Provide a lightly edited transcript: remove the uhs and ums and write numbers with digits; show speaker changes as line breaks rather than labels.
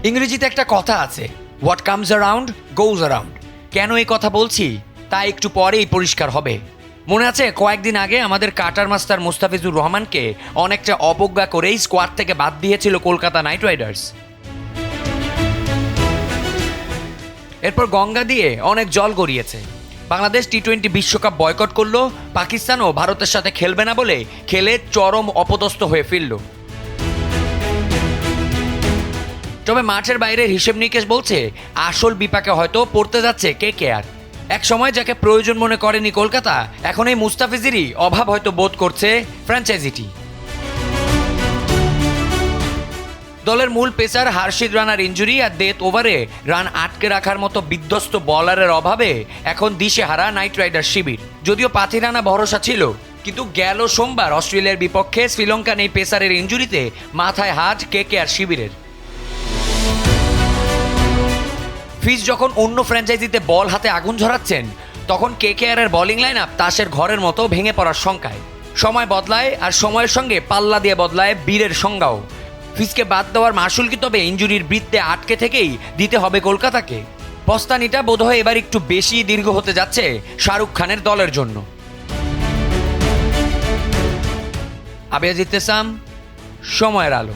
ইংরেজিতে একটা কথা আছে, what comes around goes around. কেন এই কথা বলছি তা একটু পরেই পরিষ্কার হবে। মনে আছে কয়েকদিন আগে আমাদের কাটার মাস্টার মুস্তাফিজুর রহমানকে অনেকটা অবজ্ঞা করেই স্কোয়াড থেকে বাদ দিয়েছিল কলকাতা নাইট রাইডার্স। এরপর গঙ্গা দিয়ে অনেক জল গড়িয়েছে। বাংলাদেশ টি-20 বিশ্বকাপ বয়কট করলো, পাকিস্তানও ভারতের সাথে খেলবে না বলে খেলে চরম অপদস্থ হয়ে ফিরল। তবে মাঠের বাইরের হিসেব নিকেশ বলছে আসল বিপাকে হয়তো পড়তে যাচ্ছে KKR। এক সময় যাকে প্রয়োজন মনে করেনি কলকাতা, এখন এই মুস্তাফিজেরই অভাব হয়তো বোধ করছে ফ্র্যাঞ্চাইজিটি। দলের মূল পেসার হার্ষিদ রানার ইনজুরি আর ডেথ ওভারে রান আটকে রাখার মতো বিধ্বস্ত বলারের অভাবে এখন দিশেহারা নাইট রাইডার শিবির। যদিও পাথিরানা ভরসা ছিল, কিন্তু গেল সোমবার অস্ট্রেলিয়ার বিপক্ষে শ্রীলঙ্কান এই পেসারের ইনজুরিতে মাথায় হাত KKR শিবিরের। ফিজ যখন অন্য ফ্র্যাঞ্চাইজিতে বল হাতে আগুন ঝরাচ্ছেন, তখন KKR এর বোলিং লাইন আপ তাসের ঘরের মতো ভেঙে পড়ার শঙ্কায়। সময় বদলায়, আর সময়ের সঙ্গে পাল্লা দিয়ে বদলায় বীরের সংজ্ঞাও। ফিজকে বাদ দেওয়ার মাসুল কি তবে ইনজুরির বৃত্তে আটকে থেকেই দিতে হবে কলকাতাকে? পস্তানিটা বোধহয় এবার একটু বেশি দীর্ঘ হতে যাচ্ছে শাহরুখ খানের দলের জন্য। আবিয়াজ ইত্তেসাম, সময়ের আলো।